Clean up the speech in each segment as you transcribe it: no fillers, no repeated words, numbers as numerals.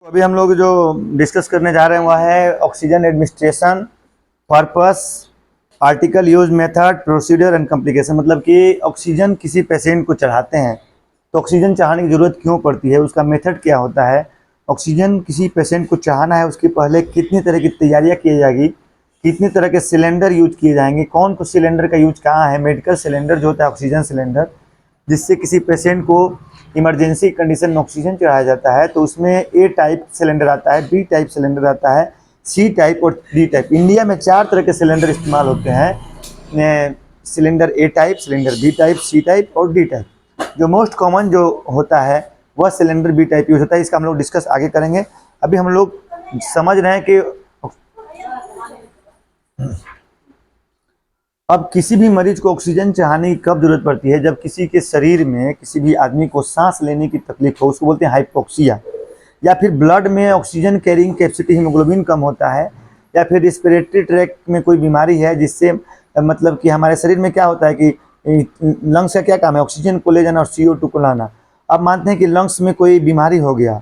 अभी हम लोग जो डिस्कस करने जा रहे हैं वह है oxygen administration, purpose, article, use, method, procedure and complication. मतलब कि ऑक्सीजन किसी पेशेंट को चढ़ाते हैं तो ऑक्सीजन चढ़ाने की ज़रूरत क्यों पड़ती है, उसका मेथड क्या होता है, ऑक्सीजन किसी पेशेंट को चढ़ाना है उसके पहले कितनी तरह की तैयारियाँ की जाएगी, कितनी तरह के सिलेंडर यूज किए जाएंगे, कौन को सिलेंडर का यूज कहाँ है। मेडिकल सिलेंडर जो होता है ऑक्सीजन सिलेंडर, जिससे किसी पेशेंट को इमरजेंसी कंडीशन में ऑक्सीजन चढ़ाया जाता है, तो उसमें ए टाइप सिलेंडर आता है, बी टाइप सिलेंडर आता है, सी टाइप और डी टाइप। इंडिया में 4 तरह के सिलेंडर इस्तेमाल होते हैं, cylinder A type, cylinder B type, C type और डी टाइप। जो मोस्ट कॉमन जो होता है वह सिलेंडर बी टाइप यूज होता है। इसका हम लोग डिस्कस आगे करेंगे। अभी हम लोग समझ रहे हैं कि अब किसी भी मरीज को ऑक्सीजन चढ़ाने की कब जरूरत पड़ती है, जब किसी के शरीर में किसी भी आदमी को सांस लेने की तकलीफ हो, उसको बोलते हैं हाइपोक्सिया, या फिर ब्लड में ऑक्सीजन कैरिंग कैपेसिटी हीमोग्लोबिन कम होता है, या फिर रिस्पिरेटरी ट्रैक में कोई बीमारी है जिससे मतलब कि हमारे शरीर में क्या होता है कि लंग्स का क्या काम है, ऑक्सीजन को ले जाना और CO2 को लाना। अब मानते हैं कि लंग्स में कोई बीमारी हो गया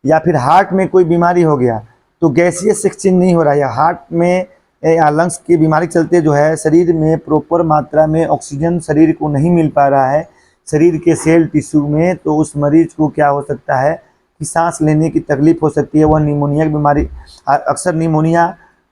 या फिर हार्ट में कोई बीमारी हो गया, तो गैसीय एक्सचेंज नहीं हो रहा है, या हार्ट में या लंग्स की बीमारी चलते जो है शरीर में प्रॉपर मात्रा में ऑक्सीजन शरीर को नहीं मिल पा रहा है शरीर के सेल टिश्यू में, तो उस मरीज को क्या हो सकता है कि सांस लेने की तकलीफ हो सकती है। वह निमोनिया की बीमारी, अक्सर pneumonia,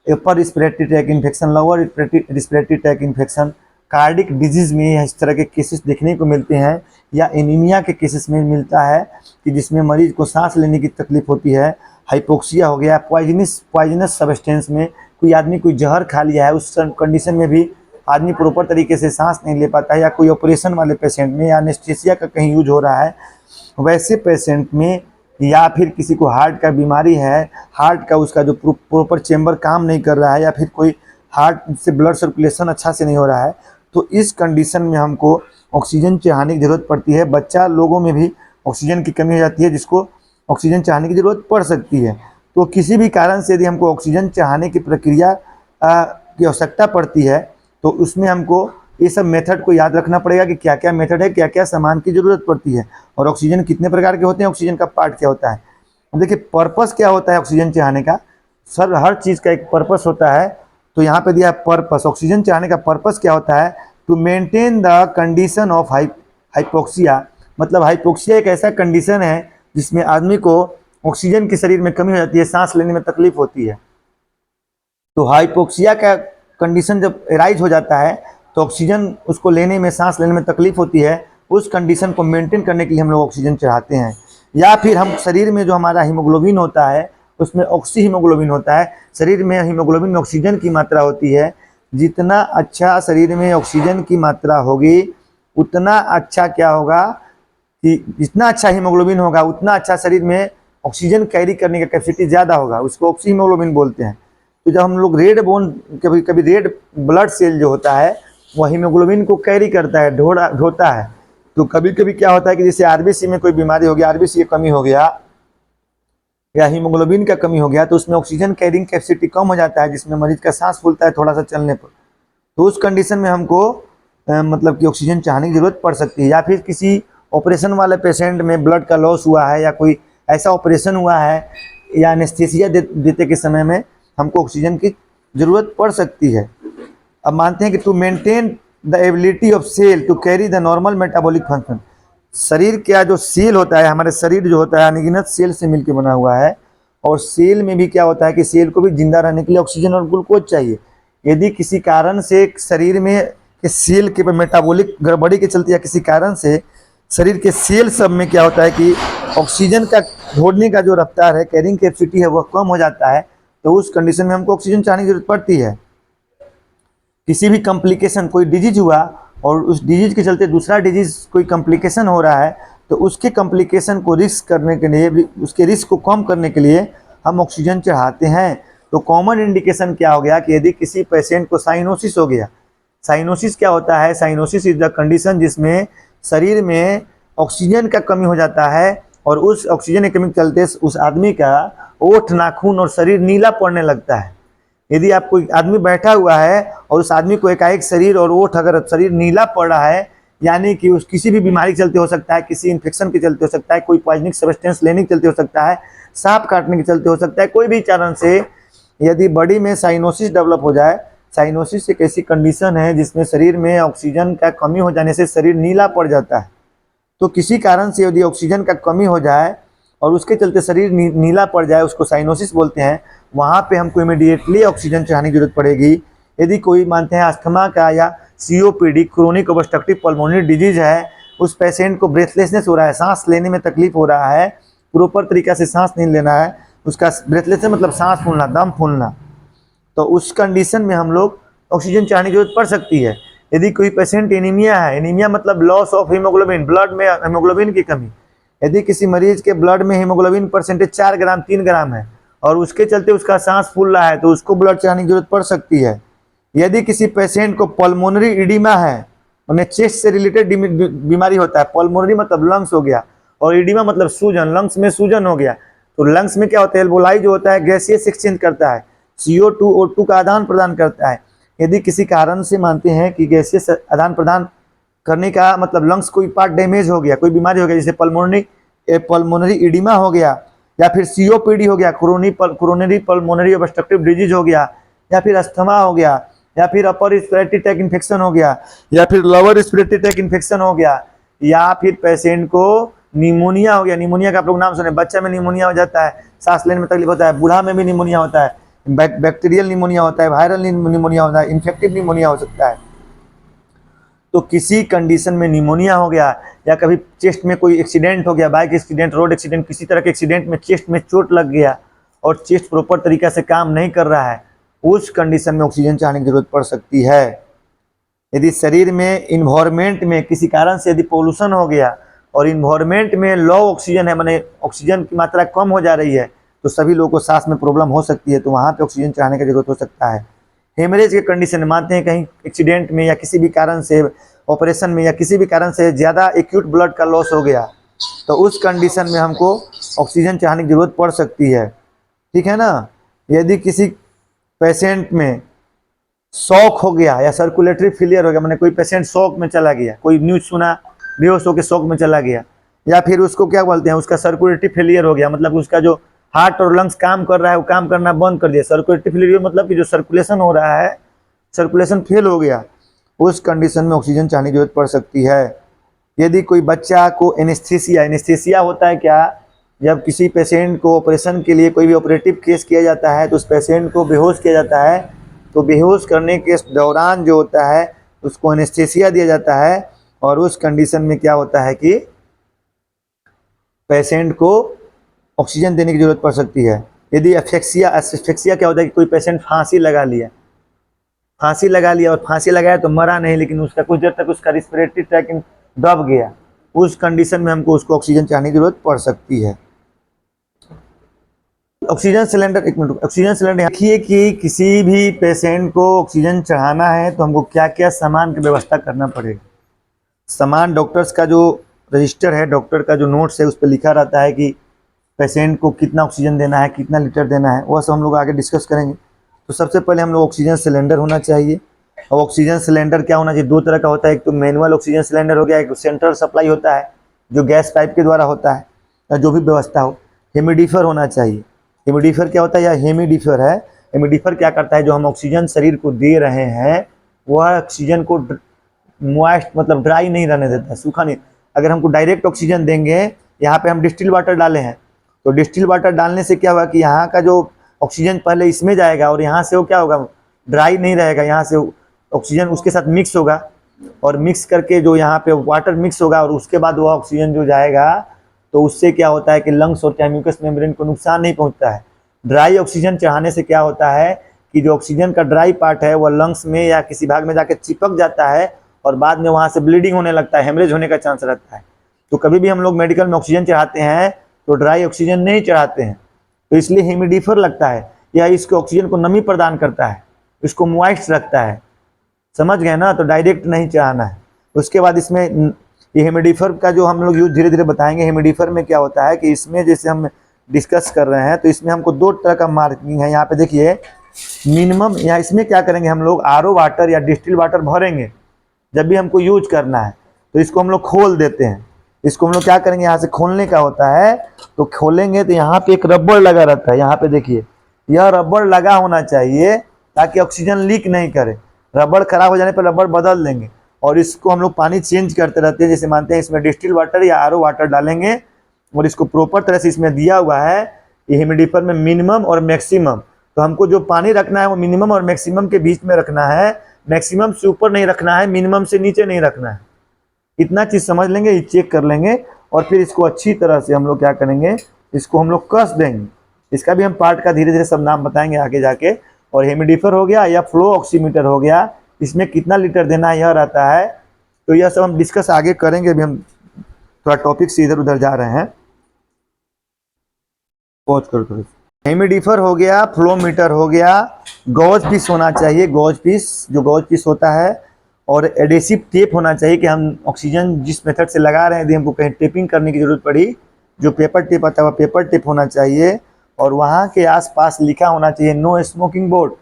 upper respiratory tract infection, lower respiratory tract infection, cardiac disease में इस तरह के केसेस देखने को मिलते हैं, या एनीमिया के केसेस में मिलता है कि जिसमें मरीज को सांस लेने की तकलीफ होती है। हाइपोक्सिया हो गया, पॉइजनस सब्सटेंस में कोई आदमी कोई जहर खा लिया है, उस कंडीशन में भी आदमी प्रॉपर तरीके से सांस नहीं ले पाता है, या कोई ऑपरेशन वाले पेशेंट में, या एनेस्थीसिया का कहीं यूज हो रहा है वैसे पेशेंट में, या फिर किसी को हार्ट का बीमारी है, हार्ट का उसका जो प्रॉपर चेम्बर काम नहीं कर रहा है, या फिर कोई हार्ट से ब्लड सर्कुलेशन अच्छा से नहीं हो रहा है, तो इस कंडीशन में हमको ऑक्सीजन चढ़ाने की ज़रूरत पड़ती है। बच्चा लोगों में भी ऑक्सीजन की कमी हो जाती है जिसको ऑक्सीजन चढ़ाने की ज़रूरत पड़ सकती है। तो किसी भी कारण से यदि हमको ऑक्सीजन चढ़ाने की प्रक्रिया की आवश्यकता पड़ती है तो उसमें हमको ये सब मेथड को याद रखना पड़ेगा कि क्या क्या मेथड है, क्या क्या सामान की ज़रूरत पड़ती है, और ऑक्सीजन कितने प्रकार के होते हैं, ऑक्सीजन का पार्ट क्या होता है। अब देखिए पर्पस क्या होता है ऑक्सीजन चढ़ाने का। सर हर चीज़ का एक पर्पस होता है, तो यहाँ पे दिया पर्पस। ऑक्सीजन चढ़ाने का पर्पस क्या होता है, to maintain the condition of hypoxia. मतलब हाइपोक्सिया एक ऐसा कंडीशन है जिसमें आदमी को ऑक्सीजन की शरीर में कमी हो जाती है, सांस लेने में तकलीफ होती है। तो हाइपोक्सिया का कंडीशन जब एराइज हो जाता है तो ऑक्सीजन उसको लेने में, सांस लेने में तकलीफ होती है, उस कंडीशन को मेंटेन करने के लिए हम लोग ऑक्सीजन चढ़ाते हैं। या फिर हम शरीर में जो हमारा हीमोग्लोबिन होता है उसमें ऑक्सी हीमोग्लोबिन होता है। शरीर में हीमोग्लोबिन में ऑक्सीजन की मात्रा होती है, जितना अच्छा शरीर में ऑक्सीजन की मात्रा होगी उतना अच्छा क्या होगा कि जितना अच्छा हीमोग्लोबिन होगा उतना अच्छा शरीर में ऑक्सीजन कैरी करने का कैपेसिटी ज़्यादा होगा, उसको ऑक्सी हीमोग्लोबिन बोलते हैं। तो जब हम लोग रेड बोन, कभी कभी रेड ब्लड सेल जो होता है वह हीमोग्लोबिन को कैरी करता है, ढोता है। तो कभी कभी क्या होता है कि जैसे आरबीसी में कोई बीमारी हो गया, आरबीसी की कमी हो गया या हीमोग्लोबिन का कमी हो गया, तो उसमें ऑक्सीजन कैरिंग कैपेसिटी कम हो जाता है, जिसमें मरीज का सांस फूलता है थोड़ा सा चलने पर। तो उस कंडीशन में हमको मतलब कि ऑक्सीजन चढ़ाने की ज़रूरत पड़ सकती है। या फिर किसी ऑपरेशन वाले पेशेंट में ब्लड का लॉस हुआ है, या कोई ऐसा ऑपरेशन हुआ है, या एनेस्थीसिया देते के समय में हमको ऑक्सीजन की ज़रूरत पड़ सकती है। अब मानते हैं कि to maintain the ability of cell to carry the normal metabolic function. शरीर का जो सेल होता है, हमारे शरीर जो होता है अनगिनत सेल से मिलकर बना हुआ है, और सेल में भी क्या होता है कि सेल को भी जिंदा रहने के लिए ऑक्सीजन और ग्लूकोज चाहिए। यदि किसी कारण से शरीर में के सेल के मेटाबॉलिक गड़बड़ी के चलते, या किसी कारण से शरीर के सेल सब में क्या होता है कि ऑक्सीजन का ढोने का जो रफ्तार है, कैरिंग कैपेसिटी है, वह कम हो जाता है, तो उस कंडीशन में हमको ऑक्सीजन चढ़ाने की जरूरत पड़ती है। किसी भी कॉम्प्लिकेशन, कोई डिजीज हुआ और उस डिजीज के चलते दूसरा डिजीज कोई कॉम्प्लिकेशन हो रहा है, तो उसके कॉम्प्लिकेशन को रिस्क करने के लिए, उसके रिस्क को कम करने के लिए हम ऑक्सीजन चढ़ाते हैं। तो कॉमन इंडिकेशन क्या हो गया कि यदि किसी पेशेंट को साइनोसिस हो गया। साइनोसिस क्या होता है, साइनोसिस इज द कंडीशन जिसमें शरीर में ऑक्सीजन का कमी हो जाता है, और उस ऑक्सीजन की कमी के चलते उस आदमी का ओठ, नाखून और शरीर नीला पड़ने लगता है। यदि आप कोई आदमी बैठा हुआ है और उस आदमी को एकाएक शरीर और ओठ, अगर शरीर नीला पड़ रहा है, यानी कि उस किसी भी बीमारी के चलते हो सकता है, किसी इन्फेक्शन के चलते हो सकता है, कोई पॉइजनिक सब्सटेंस लेने के चलते हो सकता है, सांप काटने के चलते हो सकता है, कोई भी कारण से यदि बॉडी में साइनोसिस डेवलप हो जाए। साइनोसिस एक ऐसी कंडीशन है जिसमें शरीर में ऑक्सीजन का कमी हो जाने से शरीर नीला पड़ जाता है। तो किसी कारण से यदि ऑक्सीजन का कमी हो जाए और उसके चलते शरीर नीला पड़ जाए, उसको साइनोसिस बोलते हैं। वहाँ पे हमको इमीडिएटली ऑक्सीजन चढ़ाने की जरूरत पड़ेगी। यदि कोई मानते हैं अस्थमा का या COPD chronic obstructive pulmonary disease है, उस पेशेंट को ब्रेथलेसनेस हो रहा है, सांस लेने में तकलीफ हो रहा है, प्रॉपर तरीका से सांस नहीं लेना है, उसका ब्रेथलेसनेस मतलब सांस फूलना, दम फूलना, तो उस कंडीशन में हम लोग ऑक्सीजन चढ़ाने की जरूरत पड़ सकती है। यदि कोई पेशेंट एनीमिया है, एनीमिया मतलब लॉस ऑफ हीमोग्लोबिन, ब्लड में हीमोग्लोबिन की कमी, यदि किसी मरीज के ब्लड में हीमोग्लोबिन परसेंटेज 4 ग्राम 3 ग्राम है और उसके चलते उसका सांस फूल रहा है, तो उसको ब्लड चढ़ाने की जरूरत पड़ सकती है। यदि किसी पेशेंट को पल्मोनरी इडिमा है, उन्हें चेस्ट से रिलेटेड बीमारी होता है, पल्मोनरी मतलब लंग्स हो गया और इडिमा मतलब सूजन, लंग्स में सूजन हो गया, तो लंग्स में क्या होता है, एल्वोलाई जो होता है गैसियस एक्सचेंज करता है, CO2 O2 का आदान प्रदान करता है। यदि किसी कारण से मानते हैं कि गैसियस आदान प्रदान करने का मतलब लंग्स कोई पार्ट डैमेज हो गया, कोई बीमारी हो गया, जैसे पल्मोनरी इडिमा हो गया, या फिर COPD हो गया, कोरोनरी पल्मोनरी ऑब्स्ट्रक्टिव डिजीज हो गया, या फिर अस्थमा हो गया, या फिर अपर रिस्पिरेटरी ट्रैक्ट इन्फेक्शन हो गया, या फिर लोअर रिस्पिरेटरी ट्रैक्ट इन्फेक्शन हो गया, या फिर पेशेंट को निमोनिया हो गया। निमोनिया का आप लोग नाम सुने, बच्चा में निमोनिया हो जाता है, सांस लेने में तकलीफ होता है, बूढ़ा में भी निमोनिया होता है, बैक्टीरियल निमोनिया होता है, वायरल निमोनिया होता है, इन्फेक्टिव निमोनिया हो सकता है। तो किसी कंडीशन में निमोनिया हो गया या कभी चेस्ट में कोई एक्सीडेंट हो गया, बाइक एक्सीडेंट, रोड एक्सीडेंट, किसी तरह के एक्सीडेंट में चेस्ट में चोट लग गया और चेस्ट प्रॉपर तरीका से काम नहीं कर रहा है, उस कंडीशन में ऑक्सीजन चढ़ाने की जरूरत पड़ सकती है। यदि शरीर में इन्वायरमेंट में किसी कारण से यदि पोल्यूशन हो गया और इन्वायरमेंट में लो ऑक्सीजन है, माने ऑक्सीजन की मात्रा कम हो जा रही है, तो सभी लोगों को सांस में प्रॉब्लम हो सकती है, तो वहाँ पे ऑक्सीजन चढ़ाने की जरूरत हो सकता है। हेमरेज के कंडीशन में मानते हैं कहीं एक्सीडेंट में या किसी भी कारण से ऑपरेशन में या किसी भी कारण से ज़्यादा एक्यूट ब्लड का लॉस हो गया, तो उस कंडीशन में हमको ऑक्सीजन चढ़ाने की जरूरत पड़ सकती है। ठीक है ना। यदि किसी पेशेंट में शॉक हो गया या सर्कुलेटरी फेलियर हो गया, मैंने कोई पेशेंट शॉक में चला गया, कोई न्यूज सुना बेहोश होकर शॉक में चला गया, या फिर उसको क्या बोलते हैं, उसका सर्कुलेटरी फेलियर हो गया, मतलब उसका जो हार्ट और लंग्स काम कर रहा है वो काम करना बंद कर दिया। सर्कुलेटरी फेलियर मतलब कि जो सर्कुलेशन हो रहा है, सर्कुलेशन फेल हो गया, उस कंडीशन में ऑक्सीजन चढ़ाने की जरूरत पड़ सकती है। यदि कोई बच्चा को एनेस्थीसिया होता है क्या, जब किसी पेशेंट को ऑपरेशन के लिए कोई भी ऑपरेटिव केस किया जाता है तो उस पेशेंट को बेहोश किया जाता है, तो बेहोश करने के दौरान जो होता है उसको एनेस्थीसिया दिया जाता है, और उस कंडीशन में क्या होता है कि पेशेंट को ऑक्सीजन देने की जरूरत पड़ सकती है। यदि एस्फिक्सिया क्या होता है कि कोई पेशेंट फांसी लगा लिया और फांसी लगाया तो मरा नहीं, लेकिन उसका कुछ देर तक उसका रिस्पिरेटरी ट्रैक्ट दब गया, उस कंडीशन में हमको उसको ऑक्सीजन चढ़ाने की जरूरत पड़ सकती है। ऑक्सीजन सिलेंडर, एक मिनट, ऑक्सीजन सिलेंडर देखिए कि किसी भी पेशेंट को ऑक्सीजन चढ़ाना है तो हमको क्या क्या सामान की व्यवस्था करना पड़ेगा। सामान डॉक्टर्स का जो रजिस्टर है, डॉक्टर का जो नोट्स है, उस पर लिखा रहता है कि पेशेंट को कितना ऑक्सीजन देना है, कितना लीटर देना है, वह सब हम लोग आगे डिस्कस करेंगे। तो सबसे पहले हम लोग ऑक्सीजन सिलेंडर होना चाहिए। और ऑक्सीजन सिलेंडर क्या होना चाहिए, दो तरह का होता है, एक तो मैनुअल ऑक्सीजन सिलेंडर हो गया, एक सेंट्रल सप्लाई होता है जो गैस पाइप के द्वारा होता है, या जो भी व्यवस्था हो। हेमिडिफर होना चाहिए। हेमिडिफर क्या होता है या हेमिडिफर है, हेमिडिफर क्या करता है, जो हम ऑक्सीजन शरीर को दे रहे हैं वह ऑक्सीजन को मॉइस्ट मतलब ड्राई नहीं रहने देता है, सूखा नहीं। अगर हमको डायरेक्ट ऑक्सीजन देंगे, यहाँ पे हम डिस्टिल वाटर डाले हैं, तो डिस्टिल वाटर डालने से क्या होगा कि यहाँ का जो ऑक्सीजन पहले इसमें जाएगा और यहाँ से वो क्या होगा, ड्राई नहीं रहेगा, यहाँ से ऑक्सीजन उसके साथ मिक्स होगा, और मिक्स करके जो यहाँ पे वाटर मिक्स होगा और उसके बाद वह ऑक्सीजन जो जाएगा, तो उससे क्या होता है कि लंग्स और म्यूकस मेम्ब्रेन को नुकसान नहीं पहुँचता है। ड्राई ऑक्सीजन चढ़ाने से क्या होता है कि जो ऑक्सीजन का ड्राई पार्ट है वह लंग्स में या किसी भाग में जाके चिपक जाता है और बाद में वहाँ से ब्लीडिंग होने लगता है, हेमरेज होने का चांस रहता है। तो कभी भी हम लोग मेडिकल में ऑक्सीजन चढ़ाते हैं तो ड्राई ऑक्सीजन नहीं चढ़ाते हैं, तो इसलिए हेमिडिफर लगता है, या इसको ऑक्सीजन को नमी प्रदान करता है, इसको मॉइस्ट रखता है, समझ गए ना। तो डायरेक्ट नहीं चढ़ाना है। उसके बाद इसमें ये हेमिडिफर का जो हम लोग यूज धीरे धीरे बताएंगे। हेमिडिफर में क्या होता है कि इसमें जैसे हम डिस्कस कर रहे हैं, तो इसमें हमको दो तरह का मार्किंग है। यहाँ पे देखिए मिनिमम, यहाँ इसमें क्या करेंगे हम लोग, RO वाटर या डिस्टिल वाटर भरेंगे जब भी हमको यूज करना है, तो इसको हम लोग खोल देते हैं। इसको हम लोग क्या करेंगे, यहाँ से खोलने का होता है, तो खोलेंगे तो यहाँ पे एक रबड़ लगा रहता है, यहाँ पे देखिए यह रबड़ लगा होना चाहिए ताकि ऑक्सीजन लीक नहीं करे। रबड़ खराब हो जाने पर रबड़ बदल देंगे। और इसको हम लोग पानी चेंज करते रहते हैं, जैसे मानते हैं इसमें डिस्टिल वाटर या आरओ वाटर डालेंगे और इसको प्रॉपर तरह से इसमें दिया हुआ है ये ह्यूमिडिफायर में मिनिमम और मैक्सिमम। तो हमको जो पानी रखना है वो मिनिमम और मैक्सिमम के बीच में रखना है, मैक्सिमम से ऊपर नहीं रखना है, मिनिमम से नीचे नहीं रखना है। इतना चीज़ समझ लेंगे, ये चेक कर लेंगे और फिर इसको अच्छी तरह से हम लोग क्या करेंगे, इसको हम लोग कस देंगे। इसका भी हम पार्ट का धीरे धीरे सब नाम बताएंगे आगे जाके। और ह्यूमिडिफायर हो गया या फ्लो ऑक्सीमीटर हो गया, इसमें कितना लीटर देना है यह रहता है। तो यह सब हम डिस्कस आगे करेंगे, अभी हम थोड़ा टॉपिक से इधर उधर जा रहे हैं। पॉज करो। ह्यूमिडिफायर हो गया, फ्लो मीटर हो गया, गॉज पीस होना चाहिए, गॉज पीस जो गॉज पीस होता है, और एडेसिव टेप होना चाहिए कि हम ऑक्सीजन जिस मेथड से लगा रहे हैं यदि हमको कहीं टेपिंग करने की जरूरत पड़ी, जो पेपर टेप आता है वह पेपर टेप होना चाहिए। और वहाँ के आसपास लिखा होना चाहिए नो स्मोकिंग बोर्ड।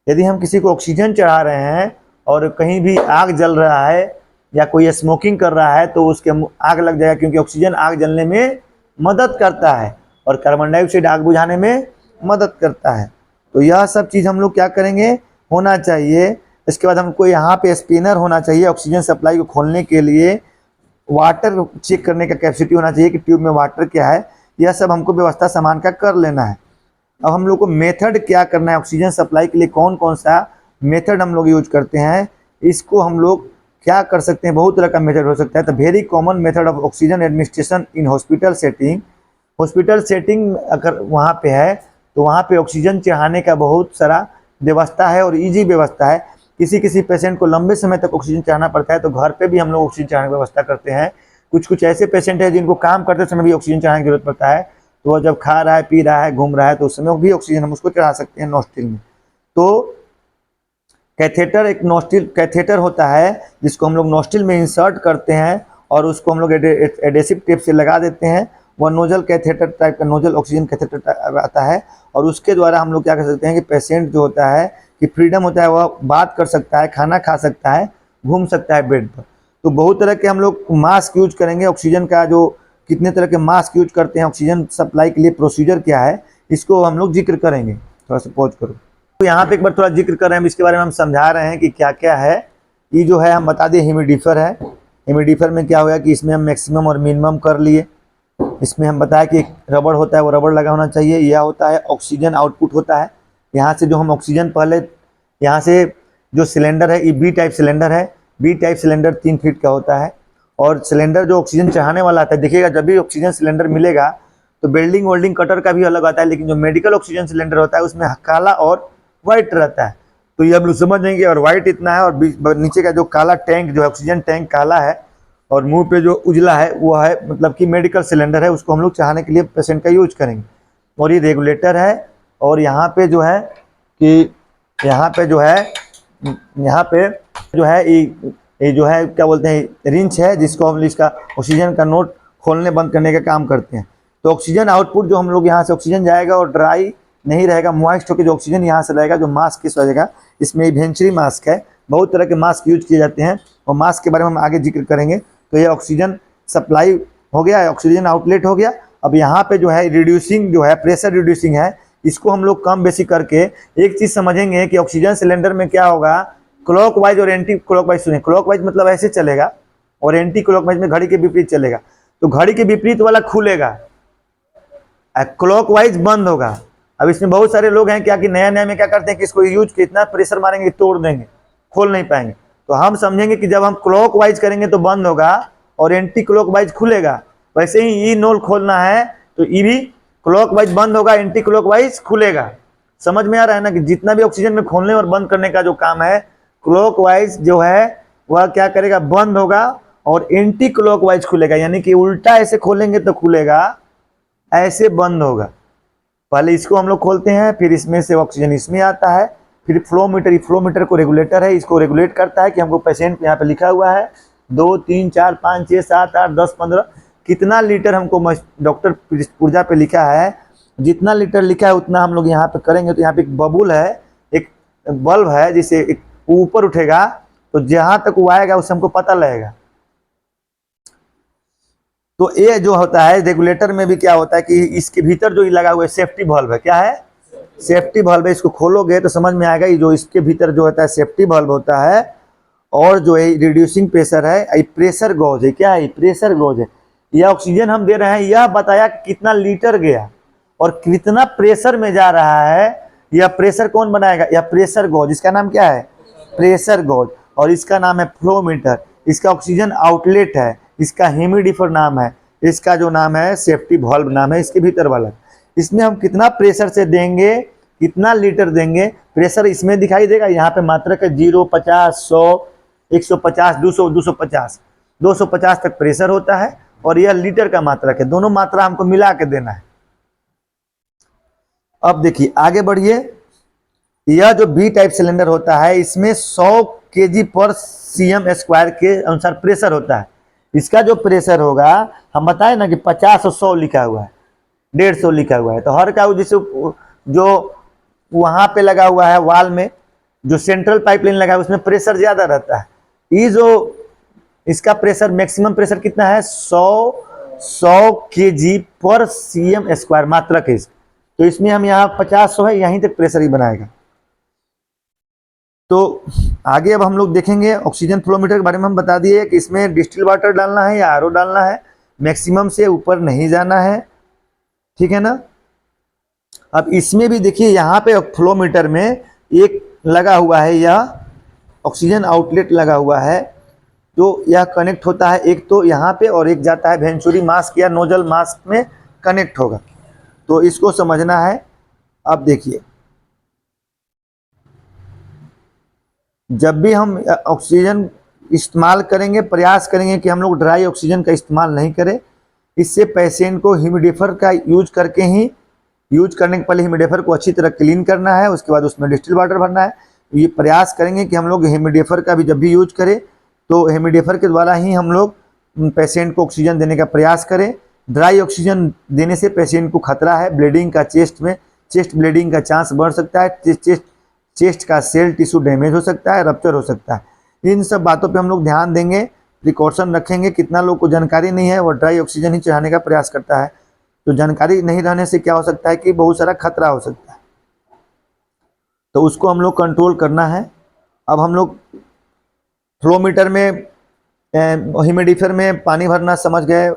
यदि हम किसी को ऑक्सीजन चढ़ा रहे हैं और कहीं भी आग जल रहा है या कोई स्मोकिंग कर रहा है तो उसके आग लग जाएगा, क्योंकि ऑक्सीजन आग जलने में मदद करता है और कार्बन डाइऑक्साइड आग बुझाने में मदद करता है। तो यह सब चीज़ हम लोग क्या करेंगे, होना चाहिए। इसके बाद हमको यहाँ पे स्पिनर होना चाहिए ऑक्सीजन सप्लाई को खोलने के लिए। वाटर चेक करने का कैपेसिटी होना चाहिए कि ट्यूब में वाटर क्या है। यह सब हमको व्यवस्था सामान का कर लेना है। अब हम लोग को मेथड क्या करना है, ऑक्सीजन सप्लाई के लिए कौन कौन सा मेथड हम लोग यूज करते हैं, इसको हम लोग क्या कर सकते हैं। बहुत तरह का मेथड हो सकता है। तो very common method of oxygen administration in hospital setting. Hospital setting अगर वहाँ पे है तो वहाँ पे ऑक्सीजन चढ़ाने का बहुत सारा व्यवस्था है और ईजी व्यवस्था है। किसी किसी पेशेंट को लंबे समय तक ऑक्सीजन चढ़ाना पड़ता है तो घर पे भी हम लोग ऑक्सीजन चढ़ाने की व्यवस्था करते हैं। कुछ कुछ ऐसे पेशेंट हैं जिनको काम करते समय भी ऑक्सीजन चढ़ाने की जरूरत पड़ता है, तो वह जब खा रहा है, पी रहा है, घूम रहा है तो उस समय भी ऑक्सीजन हम उसको चढ़ा सकते हैं नोस्ट्रिल में। तो कैथेटर, एक नोस्ट्रिल कैथेटर होता है जिसको हम लोग नोस्ट्रिल में इंसर्ट करते हैं और उसको हम लोग एडेसिव टेप से लगा देते हैं। वह नोजल कैथेटर टाइप का नोजल ऑक्सीजन कैथेटर आता है और उसके द्वारा हम लोग क्या कर सकते हैं कि पेशेंट जो होता है कि फ्रीडम होता है, वह बात कर सकता है, खाना खा सकता है, घूम सकता है बेड पर। तो बहुत तरह के हम लोग मास्क यूज करेंगे। ऑक्सीजन का जो कितने तरह के मास्क यूज करते हैं, ऑक्सीजन सप्लाई के लिए प्रोसीजर क्या है, इसको हम लोग जिक्र करेंगे। थोड़ा सा पॉज करो। तो यहाँ पे एक बार थोड़ा जिक्र कर रहे हैं, इसके बारे में हम समझा रहे हैं कि क्या क्या है। ये जो है हम बता दें ह्यूमिडिफायर है। ह्यूमिडिफायर में क्या होगा कि इसमें हम मैक्सिमम और मिनिमम कर लिए। इसमें हम बताया कि एक रबड़ होता है, वो रबड़ लगा होना चाहिए। यह होता है ऑक्सीजन आउटपुट होता है। यहाँ से जो हम ऑक्सीजन पहले यहाँ से जो सिलेंडर है, ये बी टाइप सिलेंडर है। बी टाइप सिलेंडर 3 फीट का होता है और सिलेंडर जो ऑक्सीजन चढ़ाने वाला आता है, देखिएगा जब भी ऑक्सीजन सिलेंडर मिलेगा तो वेल्डिंग वेल्डिंग कटर का भी अलग आता है, लेकिन जो मेडिकल ऑक्सीजन सिलेंडर होता है उसमें काला और वाइट रहता है। तो ये हम लोग समझ जाएंगे, और वाइट इतना है और नीचे का जो काला टैंक जो है ऑक्सीजन टैंक काला है और मुंह पे जो उजला है वो है मतलब कि मेडिकल सिलेंडर है, उसको हम लोग चढ़ाने के लिए पेशेंट का यूज करेंगे। और ये रेगुलेटर है और यहाँ पे जो है कि यहाँ पे जो है ये जो है क्या बोलते हैं, रिंच है, जिसको हम इसका ऑक्सीजन का नोट खोलने बंद करने का काम करते हैं। तो ऑक्सीजन आउटपुट जो हम लोग यहाँ से ऑक्सीजन जाएगा और ड्राई नहीं रहेगा, मॉइस्ट होकर जो ऑक्सीजन यहाँ से रहेगा, जो मास्क किस वजह, इसमें इवेंचुअली मास्क है। बहुत तरह के मास्क यूज किए जाते हैं और मास्क के बारे में हम आगे जिक्र करेंगे। तो ये ऑक्सीजन सप्लाई हो गया, ऑक्सीजन आउटलेट हो गया। अब यहाँ पे जो है रिड्यूसिंग जो है प्रेशर रिड्यूसिंग है, इसको हम लोग कम बेसी करके एक चीज समझेंगे कि ऑक्सीजन सिलेंडर में क्या होगा, क्लॉकवाइज और एंटी क्लॉकवाइज। सुनिए, क्लॉकवाइज मतलब ऐसे चलेगा और एंटी क्लॉकवाइज में घड़ी के विपरीत चलेगा। तो घड़ी के विपरीत वाला खुलेगा, क्लॉकवाइज बंद होगा। अब इसमें बहुत सारे लोग हैं क्या कि नया नया में क्या करते हैं कि इसको यूज कितना प्रेशर मारेंगे तोड़ देंगे, खोल नहीं पाएंगे। तो हम समझेंगे कि जब हम क्लॉकवाइज करेंगे तो बंद होगा और एंटी क्लॉकवाइज खुलेगा। वैसे ही ई नोल खोलना है तो ई भी क्लॉकवाइज बंद होगा, एंटी क्लॉकवाइज खुलेगा। समझ में आ रहा है ना कि जितना भी ऑक्सीजन में खोलने और बंद करने का जो काम है, क्लॉकवाइज जो है वह क्या करेगा, बंद होगा और एंटी क्लॉकवाइज खुलेगा। यानी कि उल्टा ऐसे खोलेंगे तो खुलेगा, ऐसे बंद होगा। पहले इसको हम लोग खोलते हैं, फिर इसमें से ऑक्सीजन इसमें आता है, फिर फ्लो मीटर को रेगुलेटर है, इसको रेगुलेट करता है कि हमको पेशेंट यहाँ पे लिखा हुआ है 2 3 4 5 6 7 8 10 15 कितना लीटर हमको डॉक्टर पुर्जा पे लिखा है, जितना लीटर लिखा है उतना हम लोग यहाँ पे करेंगे। तो यहाँ पे एक बबुल है, एक बल्ब है, जिसे एक ऊपर उठेगा तो जहाँ तक वो आएगा उससे हमको पता लगेगा। तो ये जो होता है रेगुलेटर में भी क्या होता है कि इसके भीतर जो लगा हुआ है सेफ्टी वाल्व है, क्या है, सेफ्टी वाल्व है। इसको खोलोगे तो समझ में आएगा, ये जो इसके भीतर जो होता है सेफ्टी वाल्व होता है, और जो है रिड्यूसिंग प्रेशर है, ये प्रेशर गॉज है, क्या है, प्रेशर गॉज है। यह ऑक्सीजन हम दे रहे हैं, यह बताया कितना लीटर गया और कितना प्रेशर में जा रहा है। यह प्रेशर कौन बनाएगा, यह प्रेशर गॉज, इसका नाम क्या है, प्रेशर गॉज, और इसका नाम है फ्लो मीटर। इसका ऑक्सीजन आउटलेट है, इसका ह्यूमिडिफायर नाम है, इसका जो नाम है सेफ्टी वाल्व नाम है, इसके भीतर वाला। इसमें हम कितना प्रेशर से देंगे, कितना लीटर देंगे, प्रेशर इसमें दिखाई देगा। यहाँ पे मात्रक है 0, 50, 100, 150, 200, 250, 250 तक प्रेशर होता है, और यह लीटर का मात्रक है। दोनों मात्रा हमको मिला के देना है। अब देखिए आगे बढ़िए। यह जो बी टाइप सिलेंडर होता है, इसमें 100 kg पर cm स्क्वायर के अनुसार प्रेशर होता है। इसका जो प्रेशर होगा, हम बताए ना कि 50 और 100 लिखा हुआ है, 150 लिखा हुआ है। तो हर का जैसे जो वहां पे लगा हुआ है वाल में, जो सेंट्रल पाइपलाइन लगा है, उसमें प्रेशर ज्यादा रहता है। ये जो इसका प्रेशर मैक्सिमम प्रेशर कितना है, 100 kg पर cm स्क्वायर मात्रक है। तो इसमें हम यहाँ 50-100 है, यहीं तक प्रेशर ही बनाएगा। तो आगे अब हम लोग देखेंगे ऑक्सीजन फ्लोमीटर के बारे में। हम बता दिए कि इसमें डिस्टिल वाटर डालना है या आरओ डालना है, मैक्सिमम से ऊपर नहीं जाना है, ठीक है ना। अब इसमें भी देखिए यहाँ पे फ्लोमीटर में एक लगा हुआ है, यह ऑक्सीजन आउटलेट लगा हुआ है, तो यह कनेक्ट होता है एक तो यहाँ पे, और एक जाता है वेंचुरी मास्क या नोजल मास्क में कनेक्ट होगा। तो इसको समझना है। अब देखिए, जब भी हम ऑक्सीजन इस्तेमाल करेंगे, प्रयास करेंगे कि हम लोग ड्राई ऑक्सीजन का इस्तेमाल नहीं करें। इससे पेशेंट को ह्यूमिडिफायर का यूज करके ही, यूज करने के पहले ह्यूमिडिफायर को अच्छी तरह क्लीन करना है, उसके बाद उसमें डिस्टिल वाटर भरना है। ये प्रयास करेंगे कि हम लोग ह्यूमिडिफायर का भी जब भी यूज करें तो ह्यूमिडिफायर के द्वारा ही हम लोग पेशेंट को ऑक्सीजन देने का प्रयास करें। ड्राई ऑक्सीजन देने से पेशेंट को खतरा है ब्लीडिंग का, चेस्ट ब्लीडिंग का चांस बढ़ सकता है, चेस्ट का सेल टिश्यू डैमेज हो सकता है, रप्चर हो सकता है। इन सब बातों पे हम लोग ध्यान देंगे, प्रिकॉशन रखेंगे। कितना लोग को जानकारी नहीं है, वो ड्राई ऑक्सीजन ही चढ़ाने का प्रयास करता है। तो जानकारी नहीं रहने से क्या हो सकता है कि बहुत सारा खतरा हो सकता है, तो उसको हम लोग कंट्रोल करना है। अब हम लोग फ्लोमीटर में, ह्यूमिडिफायर में पानी भरना समझ गए।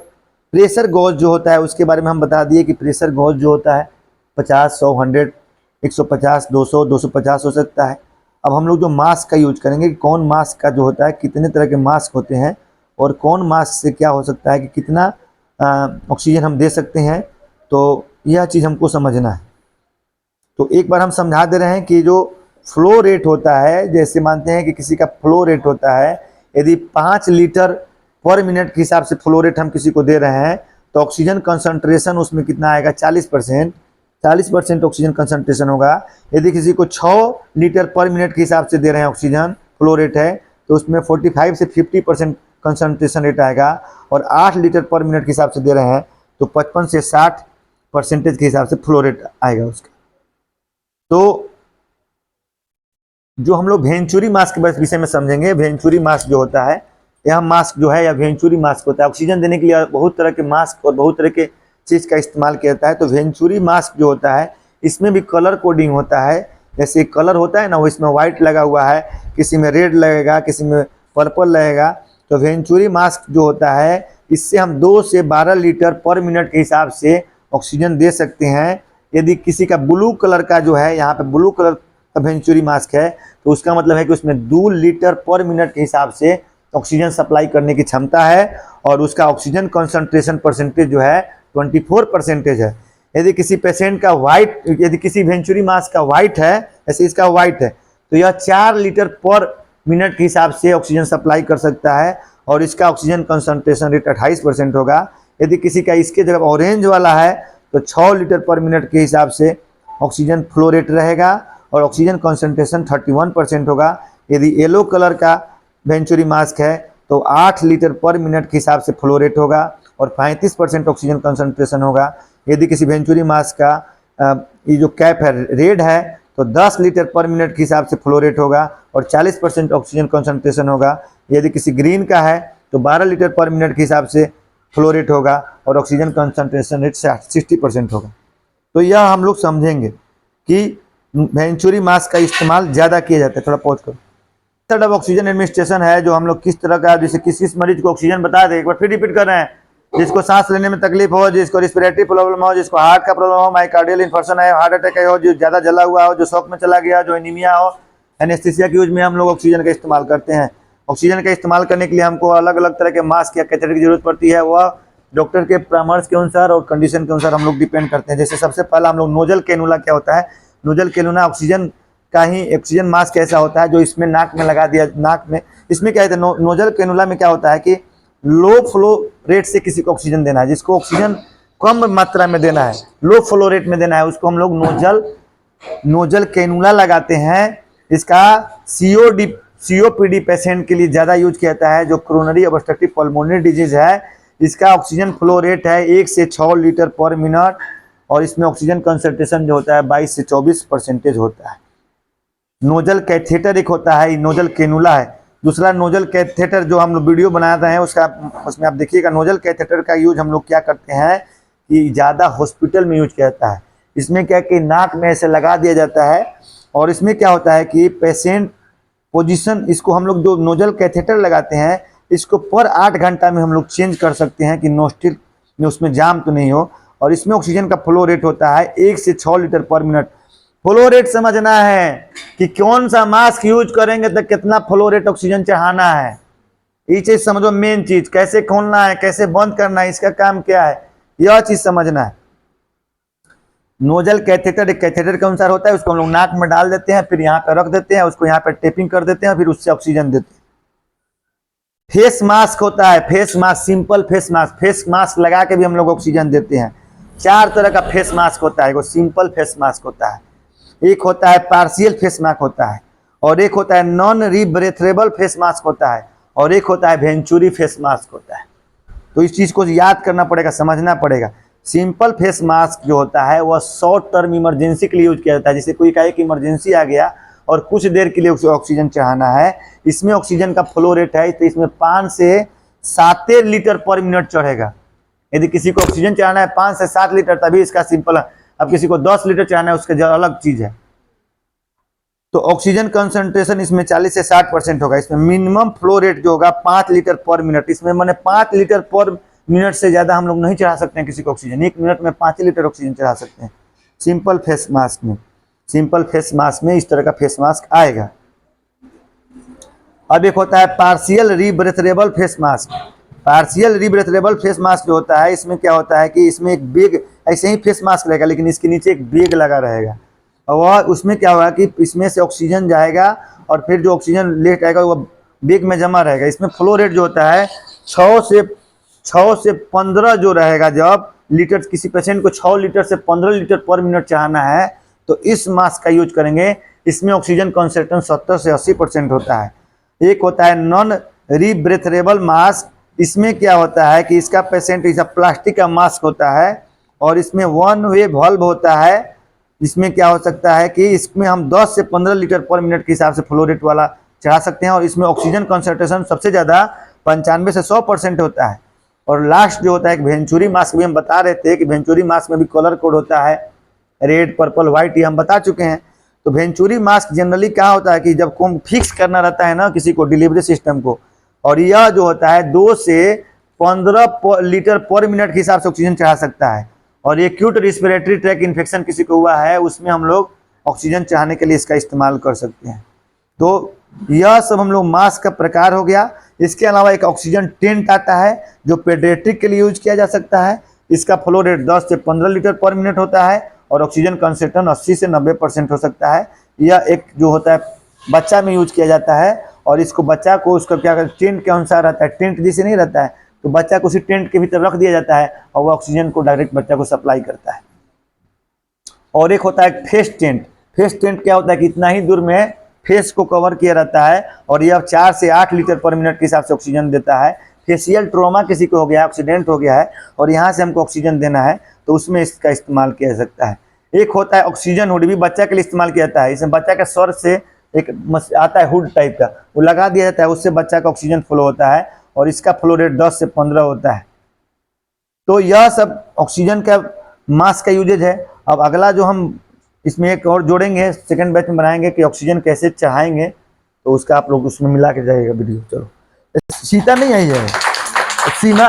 प्रेशर गॉज जो होता है उसके बारे में हम बता दिए कि प्रेशर गॉज जो होता है 50, 100, 100, 150, 200, 250 हो सकता है। अब हम लोग जो मास्क का यूज करेंगे कि कौन मास्क का जो होता है, कितने तरह के मास्क होते हैं और कौन मास्क से क्या हो सकता है कि कितना ऑक्सीजन हम दे सकते हैं, तो यह चीज़ हमको समझना है। तो एक बार हम समझा दे रहे हैं कि जो फ्लो रेट होता है, जैसे मानते हैं कि किसी का फ्लो रेट होता है, यदि 5 लीटर पर मिनट के हिसाब से फ्लो रेट हम किसी को दे रहे हैं, तो ऑक्सीजन कंसंट्रेशन उसमें कितना आएगा, 40% ऑक्सीजन कंसंट्रेशन होगा। यदि किसी को 6 लीटर पर मिनट के हिसाब से दे रहे हैं ऑक्सीजन फ्लो रेट है, तो उसमें 45 से 50% कंसंट्रेशन रेट आएगा। और 8 लीटर पर मिनट के हिसाब से दे रहे हैं तो 55 से 60% के हिसाब से फ्लो रेट आएगा उसका। तो जो हम लोग वेंचुरी मास्क के विषय में समझेंगे, वेंचुरी मास्क जो होता है, यह मास्क जो है या वेंचुरी मास्क होता है। ऑक्सीजन देने के लिए बहुत तरह के मास्क और बहुत तरह के चीज़ का इस्तेमाल किया जाता है। तो वेंचुरी मास्क जो होता है, इसमें भी कलर कोडिंग होता है। जैसे कलर होता है ना, वो इसमें वाइट लगा हुआ है, किसी में रेड लगेगा, किसी में पर्पल लगेगा। तो वेंचुरी मास्क जो होता है, इससे हम 2 से 12 लीटर पर मिनट के हिसाब से ऑक्सीजन दे सकते हैं। यदि किसी का ब्लू कलर का जो है, यहाँ पे ब्लू कलर का वेंचुरी मास्क है, तो उसका मतलब है कि उसमें 2 लीटर पर मिनट के हिसाब से ऑक्सीजन सप्लाई करने की क्षमता है, और उसका ऑक्सीजन कंसंट्रेशन परसेंटेज जो है 24% है। यदि किसी पेशेंट का वाइट, यदि किसी वेंचुरी मास्क का वाइट है, जैसे इसका वाइट है, तो यह 4 लीटर पर मिनट के हिसाब से ऑक्सीजन सप्लाई कर सकता है, और इसका ऑक्सीजन कंसंट्रेशन रेट 28% होगा। यदि किसी का इसके जगह ऑरेंज वाला है, तो 6 लीटर पर मिनट के हिसाब से ऑक्सीजन फ्लो रेट रहेगा, और ऑक्सीजन कंसंट्रेशन 31% होगा। यदि येलो कलर का वेंचुरी मास्क है, तो 8 लीटर पर मिनट के हिसाब से फ्लो रेट होगा, और 35% ऑक्सीजन कंसंट्रेशन होगा। यदि किसी वेंचुरी मास्क का ये जो कैप है रेड है, तो 10 लीटर पर मिनट के हिसाब से फ्लो रेट होगा, और 40% ऑक्सीजन कंसंट्रेशन होगा। यदि किसी ग्रीन का है, तो 12 लीटर पर मिनट के हिसाब से फ्लो रेट होगा और ऑक्सीजन कंसंट्रेशन रेट 60% होगा। तो यह हम लोग समझेंगे कि वेंचुरी मास्क का इस्तेमाल ज़्यादा किया जाता है। थोड़ा पॉज करो। मेथड ऑफ ऑक्सीजन एडमिनिस्ट्रेशन है जो हम लोग किस तरह का, जैसे किस मरीज को ऑक्सीजन बता दें, एक बार फिर रिपीट कर रहे हैं। जिसको सांस लेने में तकलीफ हो, जिसको रिस्पिरेटरी प्रॉब्लम हो, जिसको हार्ट का प्रॉब्लम हो, माइकार्डियल इन्फर्क्शन है, हार्ट अटैक हो, जो ज़्यादा जला हुआ हो, जो शॉक में चला गया, जो एनीमिया हो, एनेस्थीसिया के यूज में हम लोग ऑक्सीजन का इस्तेमाल करते हैं। ऑक्सीजन का इस्तेमाल करने के लिए हमको अलग अलग तरह के मास्क या कैथेटर की जरूरत पड़ती है। वह डॉक्टर के परामर्श के अनुसार और कंडीशन के अनुसार हम लोग डिपेंड करते हैं। जैसे सबसे पहला हम लोग नोजल कैनुला क्या होता है, नोजल कैनुला ऑक्सीजन का ही ऑक्सीजन मास्क ऐसा होता है जो इसमें नाक में लगा दिया, नाक में। इसमें क्या है, नोजल कैनुला में क्या होता है कि लो फ्लो रेट से किसी को ऑक्सीजन देना है, जिसको ऑक्सीजन कम मात्रा में देना है, लो फ्लो रेट में देना है, उसको हम लोग नोजल कैनुला लगाते हैं। इसका सीओपीडी पेशेंट के लिए ज़्यादा यूज किया जाता है, जो कोरोनरी ऑब्स्ट्रक्टिव पल्मोनरी डिजीज है। इसका ऑक्सीजन फ्लो रेट है 1 से 6 लीटर पर मिनट और इसमें ऑक्सीजन कंसंट्रेशन जो होता है 22 से 24% होता है। नोजल कैथेटर एक होता है, नोजल कैनुला है। दूसरा नोजल कैथेटर जो हम लोग वीडियो बनाते हैं उसमें आप देखिएगा। नोजल कैथेटर का यूज हम लोग क्या करते हैं कि ज़्यादा हॉस्पिटल में यूज किया जाता है। इसमें क्या कि नाक में ऐसे लगा दिया जाता है और इसमें क्या होता है कि पेशेंट पोजीशन, इसको हम लोग जो नोजल कैथेटर लगाते हैं इसको पर 8 घंटा में हम लोग चेंज कर सकते हैं कि नोस्ट्रिल में उसमें जाम तो नहीं हो। और इसमें ऑक्सीजन का फ्लो रेट होता है 1 से 6 लीटर पर मिनट। फ्लो रेट समझना है कि कौन सा मास्क यूज करेंगे तो कितना फ्लो रेट ऑक्सीजन चढ़ाना है, ये चीज समझो। मेन चीज कैसे खोलना है, कैसे बंद करना है, इसका काम क्या है, यह चीज समझना है। नोजल कैथेटर एक कैथेटर के अनुसार होता है, उसको हम लोग नाक में डाल देते हैं, फिर यहाँ पे रख देते हैं, उसको यहाँ पे टेपिंग कर देते हैं, फिर उससे ऑक्सीजन देते हैं। फेस मास्क होता है, face mask, simple face mask. Face mask लगा के भी हम लोग ऑक्सीजन देते हैं। 4 तरह का फेस मास्क होता है। वो सिंपल फेस मास्क होता है, एक होता है पार्शियल फेस मास्क होता है, और एक होता है नॉन रीब्रेथेबल फेस मास्क होता है, और एक होता है वेंचुरी फेस मास्क होता है। तो इस चीज़ को याद करना पड़ेगा, समझना पड़ेगा। सिंपल फेस मास्क जो होता है वह शॉर्ट टर्म इमरजेंसी के लिए यूज किया जाता है। जैसे कोई का एक इमरजेंसी आ गया और कुछ देर के लिए उसे ऑक्सीजन चढ़ाना है, इसमें ऑक्सीजन का फ्लो रेट है तो इसमें 5 से 7 लीटर पर मिनट चढ़ेगा। यदि किसी को ऑक्सीजन चढ़ाना है 5 से 7 लीटर तभी इसका सिंपल है। अब किसी को 10 लीटर चढ़ाना है उसका अलग चीज है। तो ऑक्सीजन कंसंट्रेशन इसमें 40 से 60% होगा। इसमें मिनिमम फ्लो रेट जो होगा 5 लीटर पर मिनट। इसमें मैंने 5 लीटर पर मिनट से ज़्यादा हम लोग नहीं चढ़ा सकते हैं किसी को ऑक्सीजन। 1 मिनट में 5 लीटर ऑक्सीजन चढ़ा सकते हैं सिंपल फेस मास्क में। सिंपल फेस मास्क में इस तरह का फेस मास्क आएगा। अब एक होता है partial rebreathable face mask. Partial rebreathable face mask जो होता है, इसमें क्या होता है कि इसमें एक बैग, ऐसे ही फेस मास्क रहेगा लेकिन इसके नीचे एक बैग लगा रहेगा, और उसमें क्या होगा कि इसमें से ऑक्सीजन जाएगा और फिर जो ऑक्सीजन लेट आएगा वो बैग में जमा रहेगा। इसमें फ्लो रेट जो होता है 6 से 15 जो रहेगा। जब लीटर किसी पेशेंट को 6 लीटर से 15 लीटर पर मिनट चढ़ाना है तो इस मास्क का यूज करेंगे। इसमें ऑक्सीजन कंसंट्रेशन 70 से 80% होता है। एक होता है नॉन रीब्रेथेबल मास्क। इसमें क्या होता है कि इसका पेशेंट ऐसा प्लास्टिक का मास्क होता है और इसमें 1 वे वाल्व होता है। इसमें क्या हो सकता है कि इसमें हम 10 से 15 लीटर पर मिनट के हिसाब से फ्लो रेट वाला चढ़ा सकते हैं और इसमें ऑक्सीजन कंसंट्रेशन सबसे ज़्यादा 95 से 100% होता है। और लास्ट जो होता है एक वेंचुरी मास्क भी हम बता रहे थे कि वेंचुरी मास्क में भी कलर कोड होता है, रेड, पर्पल, व्हाइट, ये हम बता चुके हैं। तो वेंचुरी मास्क जनरली क्या होता है कि जब को फिक्स करना रहता है ना किसी को डिलीवरी सिस्टम को, और यह जो होता है 2 से 15 लीटर पर मिनट के हिसाब से ऑक्सीजन चढ़ा सकता है। और एक्यूट रिस्पिरेटरी ट्रैक इन्फेक्शन किसी को हुआ है उसमें हम लोग ऑक्सीजन चढ़ाने के लिए इसका इस्तेमाल कर सकते हैं। तो यह सब हम लोग मास्क का प्रकार हो गया। इसके अलावा एक ऑक्सीजन टेंट आता है जो पेडियाट्रिक के लिए यूज किया जा सकता है। इसका फ्लो रेट 10 से 15 लीटर पर मिनट होता है और ऑक्सीजन कंसंट्रेशन 80 से 90% हो सकता है। यह एक जो होता है बच्चा में यूज किया जाता है और इसको बच्चा को उसका क्या कहते हैं टेंट के अनुसार रहता है। टेंट जैसे नहीं रहता है तो बच्चा को उसी टेंट के भीतर रख दिया जाता है और वह ऑक्सीजन को डायरेक्ट बच्चा को सप्लाई करता है। और एक होता है फेस टेंट। फेस टेंट क्या होता है कि इतना ही दूर में फेस को कवर किया रहता है और यह 4 से 8 लीटर पर मिनट के हिसाब से ऑक्सीजन देता है। फेशियल ट्रॉमा किसी को हो गया, एक्सीडेंट हो गया है और यहाँ से हमको ऑक्सीजन देना है तो उसमें इसका इस्तेमाल किया जा सकता है। एक होता है ऑक्सीजन हुड, भी बच्चा के लिए इस्तेमाल किया जाता है। इसमें बच्चा के सर से एक आता है हुड टाइप का, वो लगा दिया जाता है, उससे बच्चा का ऑक्सीजन फ्लो होता है और इसका फ्लो रेट 10 से 15 होता है। तो यह सब ऑक्सीजन का मास का यूजेज है। अब अगला जो हम इसमें एक और जोड़ेंगे, सेकंड बैच में बनाएंगे कि ऑक्सीजन कैसे चढ़ाएंगे, तो उसका आप लोग उसमें मिला के जाइएगा वीडियो। चलो, सीता नहीं आई है, सीमा